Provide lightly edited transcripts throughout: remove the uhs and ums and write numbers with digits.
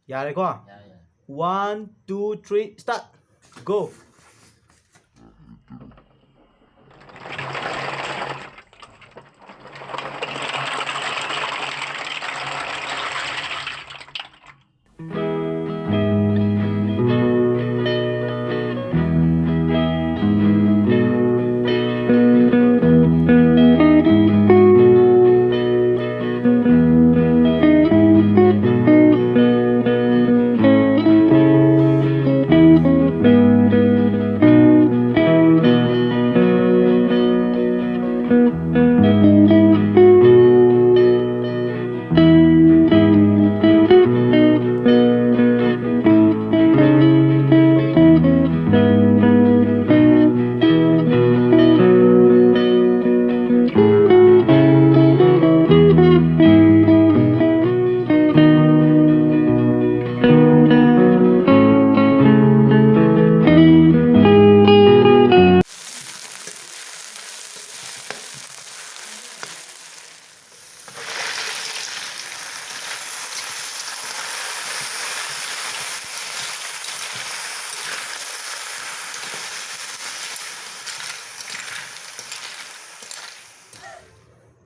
Yare ko? 1, 2, 3, start. Go.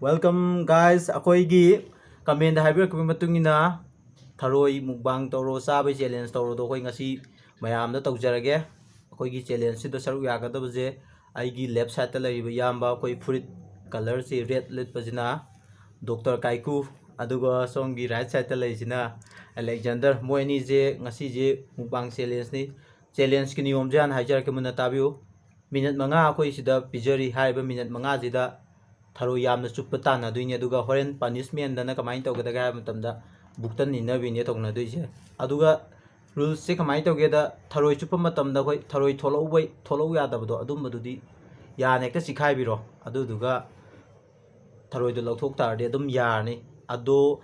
Welcome guys, akoigi comment da haibir ko matungina tharoi mukbang toro sabai challenge toro do koi ngasi mayam da tawjarage akoigi challenge si do saru ya ga da je aigi left side ta lariba yamba koi fruit color si red lit pajina Dr.Kaiku aduga songi right side ta laisina Alexander moini je ngasi je mukbang challenge ni challenge ki niyom jan haijar ke muna tabiu minute manga akoi sida pijari haiba minute manga jida tharoi yamna chuppa tana duine aduga horen punishment dana kamai tawgadaga matamda buktan inna bine tawna duise aduga rules se kamai tawgeda tharoi chuppa matamda koi tharoi tholau yadabdo adum badudi ya nekta sikhai biro aduduga tharoi do lauthok tarde adum yarni ado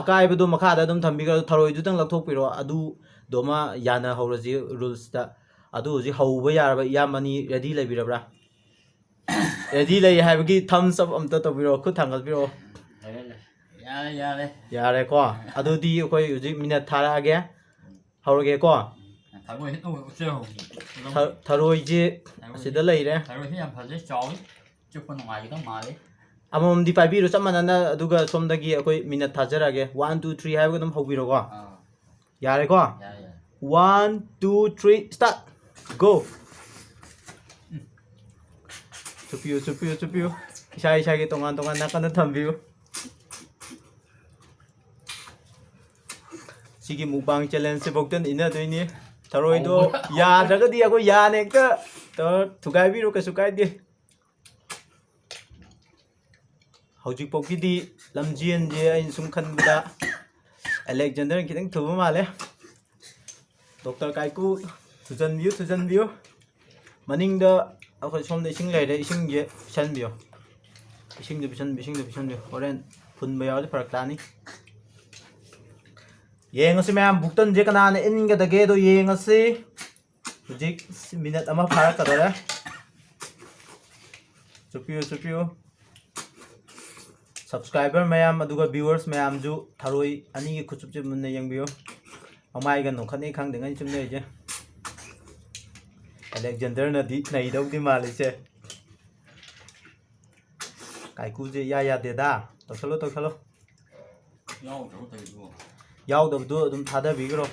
akai bedu makha da adum thambiga tharoi dudang lauthok piro adu doma yana hawraji rules da adu ji hawba yarba yamani ready lebirabra ready lay haibagi thumbs up amta tobiro khut thangal biro yare ko adudi koi uji minute thara age hawrage ko tharoi je sida leire amom di pabiro chamanana aduga somdagi koi minute thajarage 1 2 3 haibaga dum hawbiro ko yare ko 1 2 3 start go Supiu. Isa tongan nakana thambiu. Sigi mukbang challenge se boktan ina doini. Tharoi do ya daga dia ko ya nekta to thugai biro ka sukai di. Hojik pokki di lamjien je ain sum khan da Alexander kitang thuba male. Dr.Kaiku thujan view. Maning da akhoi som de ising leire ising ge pisan bio ising de pisan bio horen phun ba yaw parak tani yeng ase mam buktan je kana ne in ga da ge do yeng ase hujik minute ama parak ka dore chupiu subscriber mayam aduga viewers mayam ju tharoi ani ge khuchup je munna yeng bio amai ga no khane khang de ngai chum ne je Alexander na di nai dau di malise Kaiku je ya de da to khalo yaw do dum thada bigro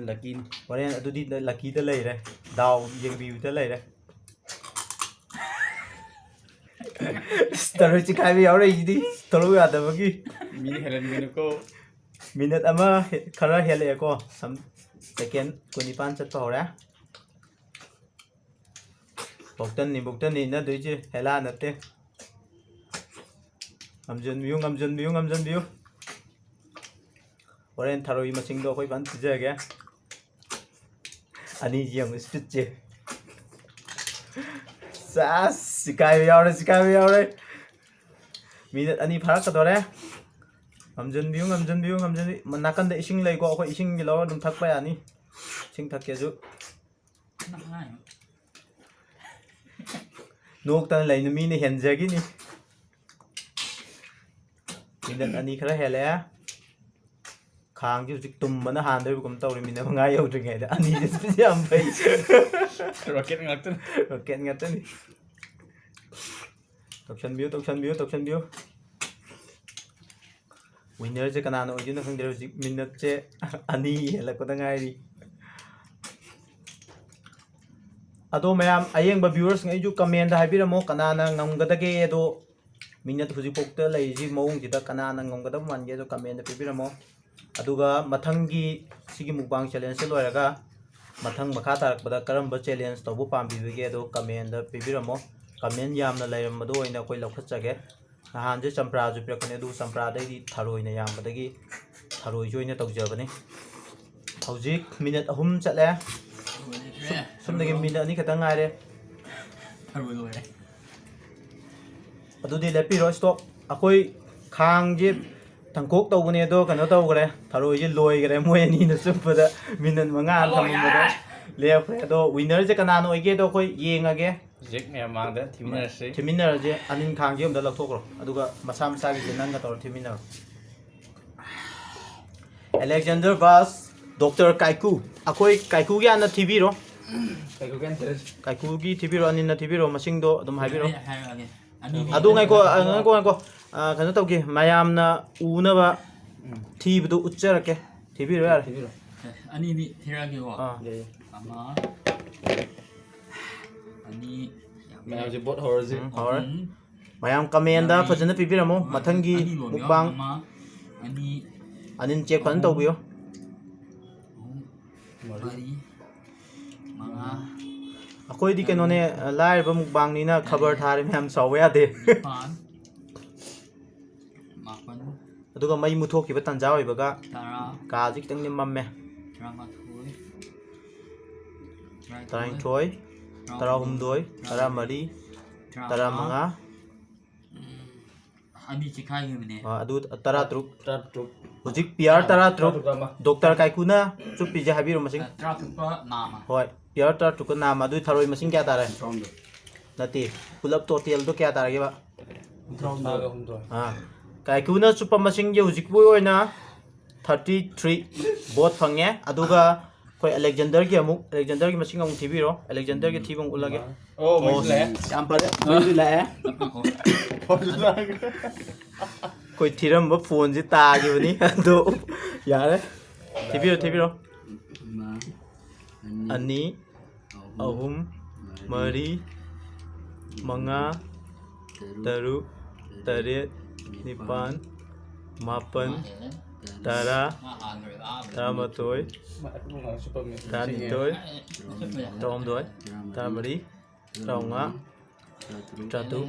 lucky horen adudi lucky da leire daw yeng bi da leire taro chi kai bi yaure idi tolo ya da bagi min helen genu ko minute ama khara hele ko sam second kunipan chat pahora boktan ni na doije hela nate amjan biu horen tharoi masing do koi ban tijage ani jeng speed je sas sikai yaure minute ani pharak kadore amjan biu manakan da ising lei ko ising gi law dum thak pa yani sing thak ke ju nok tan lei mi ne hen jagi ni minute ani khara hele khang ji hujik tumbana handoi kum tawri mina nga yaudringai da ani ji yam bai rocket ngaktan rocket ngatan Thokchom biu winner je kana no jina khang hujik minute je ani hela ko da ngai ri ado mayam ayeng ba viewers ngai ju comment da habiramo kana na ngamgadage edo minute hujik pokta lai ji mong ji da kana na ngamgada man ge do comment da pibiramo aduga mathangi sigi mukbang challenge se loiraga mathang makha tarakpada karamba challenge tobu pambibige do comment da pibiramo comment yamna lairamado oina koi laukhatchage nahan je champra ju pirakane du champra dai di tharoi na yambadagi tharoi joina tawjabani hojik minute ahum chatle sumdagi minute ani khata ngaire tharoi loire adudi lepiro stop akoi khang je thangkok tawbane do kano tawgre tharoi je loi gre moeni na suppada minute manga thamamada lepre do winner je kanano oige do koi yengage jek me mangda thiminner je anin khang je umda lathokro aduga masam sagi je nanga tor thiminner Alexander vs Dr.Kaiku akoi Kaiku gi ana thibiro Kaiku gi thibiro anin na thibiro masingdo adum haibiro adu ngai ko kano tawgi mayamna unaba thibdu ucharake thibiro yar ani ni thirage wa ama ani mayam je bot horji hor mayam comment da fajana pibiramo mathangi mukbang ani anin check fan tawbiyo mari manga akoi di kanone live mukbang ni na khabar thare myam sawe ade pan mapan aduga mai muthok ki batan jawi baga tara ka ji kitang ni mamme drama thoi tarang thoi tara humdoi tara mari tara manga ani chikai mene adu tara truk hujik PR tara truk Dr.Kaiku na chupi je habiru masing tara tupa nama hoi PR tara truk na adu tharoi masing kya tare nati pull up total do kya tare ba ha Kaiku na chupa masing je hujik boi oina 33 vote phange aduga koi Alexander ki masing amuk thibiro Alexander ki thibong ulage oh le yam pare le koi thiram ba phone ji ta gi bani ado yare thibiro ani ahum mari manga taru taret nipan mapan tara taramatoi taranitoi taramdoi taramari taronga tratu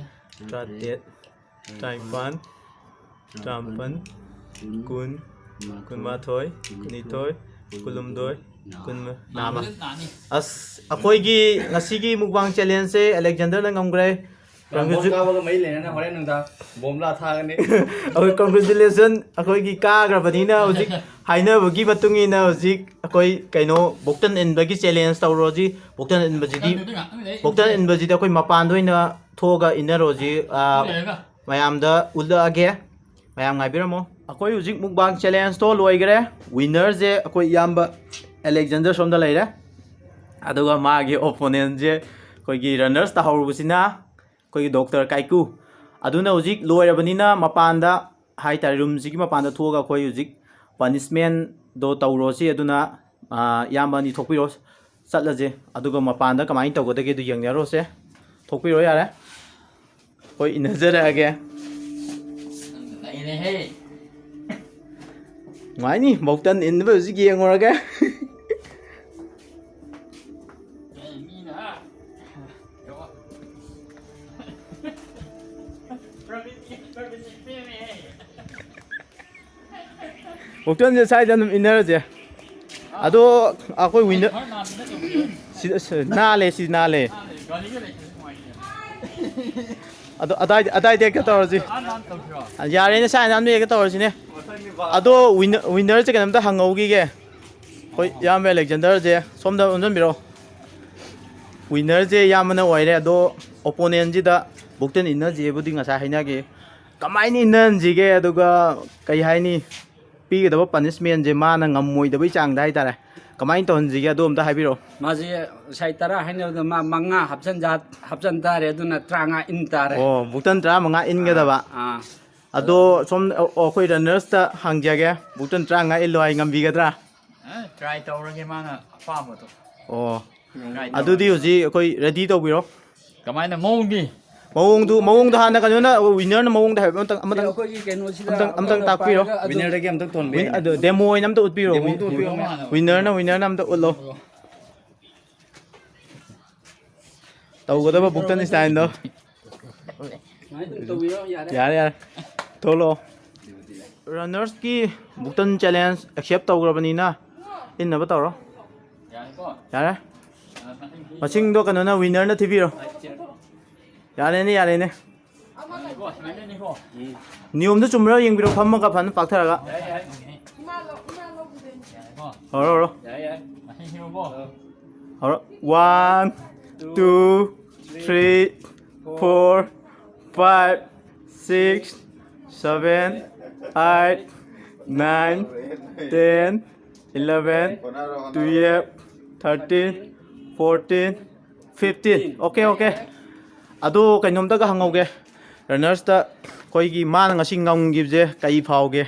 tratet traipan trampan kun kunmathoi kunithoi kulumdoi kun nama as akoi gi ngasi gi mukbang challenge se Alexander na ngamgre congratulation akoi gi ka grabani na hojik haina bagi batungi na hojik akoi kaino boktan in bagi challenge tawroji boktan in baji akoi mapan doina thoga inaroji mayam da ulda age mayam ngai biramo akoi hojik mukbang challenge to loigre winner je akoi yamba Alexander somda leire aduga magi opponent je koi gi runners ta hawrubusina koi Dr.Kaiku aduna hojik loirabani na mapanda hai tar room sigi mapanda thoga koi hojik punishment do tawrosi aduna yamba ni thokpiro satlaje aduga mapanda kamai tawgodage du yangnaro se thokpiro yare koi inajara age ne he ngai ni boktan in ba hojik yengorage boktan je sai janum inner je ado akoi winner na le ado adai de ka tawji yare ne sai nan ka tawji ne ado winner je kanam ta hangaugi ge koi yam Alexander je somda unjon biro winner je yamna oire ado opponent ji da boktan inner je budi ngasa haina ge kamai ni nan ji ge aduga kai haini ꯄꯤꯒꯗꯕ ꯄꯅꯤꯁꯃꯦꯟꯁꯦ ꯃꯥꯅ ꯉꯝꯃꯣꯏꯗꯕꯩ ꯆꯥꯡꯗ ꯍꯥꯏꯇꯥꯔꯦ ꯀꯃꯥꯏꯅ ꯇꯧꯍꯟꯁꯤꯒꯦ ꯑꯗꯣ ꯑꯝꯇ ꯍꯥꯏꯕꯤꯔꯛꯑꯣ ꯃꯥꯁꯤ ꯉꯁꯥꯏ 10 ꯍꯥꯏꯅꯕꯗ ꯃꯥ 5 ꯍꯥꯞꯆꯟ ꯇꯥꯔꯦ ꯑꯗꯨꯅ 35 ꯏꯟ ꯇꯥꯔꯦ. ꯑꯣ ꯕꯨꯛꯇꯟ 15 ꯏꯟꯒꯗꯕ ꯑꯗꯣ ꯁꯣꯝ ꯑꯩꯈꯣꯏ ꯔꯟꯅꯔꯁꯇ ꯍꯪꯖꯒꯦ ꯕꯨꯛꯇꯟ 35 ꯏꯜꯂꯣ ꯍꯥꯏ ꯉꯝꯕꯤꯒꯗ꯭ꯔꯥ? ꯇ꯭ꯔꯥꯏ ꯇꯧꯔꯒꯦ ꯃꯥꯅ ꯑꯄꯥꯝꯕꯗꯣ. ꯑꯣ ꯑꯗꯨꯗꯤ ꯍꯧꯖꯤꯛ ꯑꯩꯈꯣꯏ ꯔꯦꯗꯤ ꯇꯧꯕꯤꯔꯣ. ꯀꯃꯥꯏꯅ ꯃꯑꯣꯡꯗꯤ? ꯃꯑꯣꯡꯗꯣ ꯍꯥꯟꯅ ꯀꯩꯅꯣꯅ ꯋꯤꯅꯔꯅ ꯃꯑꯣꯡꯗ ꯍꯥꯏꯕ ꯑꯩꯈꯣꯏꯒꯤ ꯀꯩꯅꯣꯁꯤꯗ ꯑꯝꯇꯪ ꯇꯥꯛꯄꯤꯔꯣ. ꯋꯤꯅꯔꯗꯒꯤ ꯑꯝꯇꯪ ꯊꯣꯟꯕꯤꯌꯨ. ꯑꯗꯣ ꯗꯦꯃꯣ ꯑꯣꯏꯅ ꯑꯝꯇ ꯎꯠꯄꯤꯔꯣ. ꯋꯤꯅꯔꯅ ꯑꯝꯇ ꯎꯠꯂꯣ. ꯇꯧꯒꯗꯕ ꯕꯨꯛꯇꯟ ꯁ꯭ꯇꯥꯏꯜꯗꯣ. ꯌꯥꯔꯦ ꯊꯣꯛꯂꯛꯑꯣ. ꯔꯟꯅꯔꯁꯀꯤ ꯕꯨꯛꯇꯟ ꯆꯦꯂꯦꯟꯖ ꯑꯦꯛꯁꯦꯞ ꯇꯧꯈ꯭ꯔꯕꯅꯤꯅ ꯏꯟꯅꯕ ꯇꯧꯔꯣ. ꯌꯥꯔꯦ. ꯃꯁꯤꯡꯗꯣ ꯀꯩꯅꯣꯅ ꯋꯤꯅꯔꯅ ꯊꯤꯕꯤꯔꯣ. ꯌꯥꯔꯦꯅꯦ. ꯅꯤꯌꯣꯝꯗꯣ ꯆꯨꯝꯕ꯭ꯔꯥ ꯌꯦꯡꯕꯤꯔꯣ ꯐꯝꯃꯒ ꯐꯖꯅ ꯄꯥꯛꯊꯔꯒ. ꯍꯧꯔꯣ. ꯍꯧꯔꯣ. 1 2 3 4 5 6 7 8 9 10 11 12 13 14 15 Okay. ꯑꯗꯣ ꯀꯩꯅꯣꯝꯇꯒ ꯍꯪꯍꯧꯒꯦ ꯔꯟꯅꯔꯁꯇ ꯑꯩꯈꯣꯏꯒꯤ ꯃꯥꯅ ꯉꯁꯤ ꯉꯝꯈꯤꯕꯁꯦ ꯀꯩ ꯐꯥꯎꯒꯦ?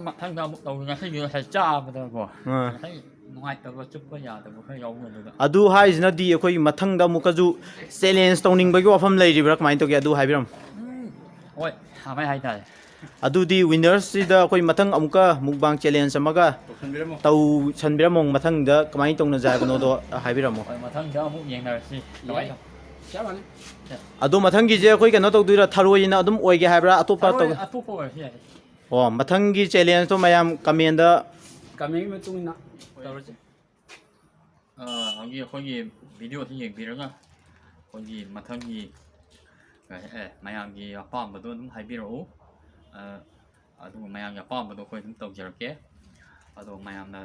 ꯃꯊꯪꯗ ꯑꯃꯨꯛ ꯇꯧ ꯉꯁꯤꯒꯤ ꯉꯁꯥꯏ ꯆꯥꯕꯗꯀꯣ ꯉꯁꯥꯏ ꯅꯨꯡꯉꯥꯏꯇꯕ ꯆꯨꯞꯄ ꯌꯥꯗꯕ ꯈꯔ ꯌꯥꯎꯕ ꯑꯗꯨꯗ. ꯑꯗꯨ ꯍꯥꯏꯁꯤꯅꯗꯤ ꯑꯩꯈꯣꯏ ꯃꯊꯪꯗ ꯑꯃꯨꯛꯀꯁꯨ ꯆꯦꯂꯦꯟꯖ ꯇꯧꯅꯤꯡꯕꯒꯤ ꯋꯥꯐꯝ ꯂꯩꯔꯤꯕ꯭ꯔꯥ ꯀꯃꯥꯏꯅ ꯇꯧꯒꯦ ꯑꯗꯨ ꯍꯥꯏꯕꯤꯔꯝꯃꯨ. ꯍꯣꯏ ꯁꯥꯃꯥꯏ ꯍꯥꯏꯇꯥꯔꯦ. ꯑꯗꯨꯗꯤ ꯋꯤꯅꯔꯁꯁꯤꯗ ꯑꯩꯈꯣꯏ ꯃꯊꯪ ꯑꯃꯨꯛꯀ ꯃꯨꯛꯕꯥꯡ ꯆꯦꯂꯦꯟꯖ ꯑꯃꯒ ꯇꯧꯁꯟꯕꯤꯔꯝꯃꯣ. ꯃꯊꯪꯗ ꯀꯃꯥꯏꯅ ꯇꯧꯅꯖꯦ ꯍꯥꯏꯕꯅꯣꯗꯣ ꯍꯥꯏꯕꯤꯔꯝꯃꯣ. ꯍꯣꯏ ꯃꯊꯪꯗ ꯑꯃꯨꯛ ꯌꯦꯡꯅꯔꯁꯤ. ꯑꯗꯣ ꯃꯊꯪꯒꯤꯁꯦ ꯑꯩꯈꯣꯏ ꯀꯩꯅꯣ ꯇꯧꯗꯣꯏꯔꯥ ꯊꯔꯣꯏꯅ ꯑꯗꯨꯝ ꯑꯣꯏꯒꯦ ꯍꯥꯏꯕ꯭ꯔꯥ ꯑꯇꯣꯞꯄ ꯇꯧ? ꯑꯇꯣꯞꯄ ꯑꯣꯏꯔꯁꯨ ꯌꯥꯏ. ꯑꯣ ꯃꯊꯪꯒꯤ ꯆꯦꯂꯦꯟꯖꯇꯣ ꯃꯌꯥꯝ ꯀꯃꯦꯟꯒꯤ ꯃꯇꯨꯡ ꯏꯟꯅ ꯇꯧꯔꯁꯤ. ꯍꯧꯖꯤꯛ ꯑꯩꯈꯣꯏꯒꯤ ꯚꯤꯗꯤꯑꯣꯁꯤ ꯌꯦꯡꯕꯤꯔꯒ ꯑꯩꯈꯣꯏꯒꯤ ꯃꯊꯪꯒꯤ ꯃꯌꯥꯝꯒꯤ ꯑꯄꯥꯝꯕꯗꯣ ꯑꯗꯨꯝ ꯍꯥꯏꯕꯤꯔꯛꯎ. ꯑꯗꯨꯒ ꯃꯌꯥꯝꯒꯤ ꯑꯄꯥꯝꯕꯗꯣ ꯑꯩꯈꯣꯏ ꯑꯗꯨꯝ ꯇꯧꯖꯔꯛꯀꯦ. ꯑꯗꯣ ꯃꯌꯥꯝꯅ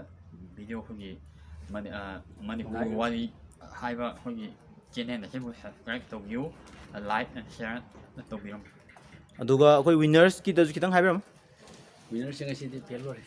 ꯚꯤꯗꯤꯑꯣ ꯑꯩꯈꯣꯏꯒꯤ ꯃꯅꯤꯄꯨꯔ ꯋꯥꯔꯤ ꯍꯥꯏꯕ ꯑꯩꯈꯣꯏꯒꯤ ꯆꯦꯅꯦꯜ ꯑꯁꯤꯕꯨ ꯁꯕꯁꯀ꯭ꯔꯥꯏꯕ ꯇꯧꯕꯤꯌꯨ. ꯂꯥꯏꯛ ꯑꯦꯟ ꯁꯤꯌꯔ ꯇꯧꯕꯤꯔꯝꯃꯨ. ꯑꯗꯨꯒ ꯑꯩꯈꯣꯏ ꯋꯤꯅꯔꯁꯀꯤꯗꯁꯨ ꯈꯤꯇꯪ ꯍꯥꯏꯕꯤꯔꯝꯃꯨ. ꯋꯤꯅꯔꯁꯤꯡ ꯑꯁꯤꯗꯤ ꯐꯦꯜ ꯑꯣꯏꯔꯦ.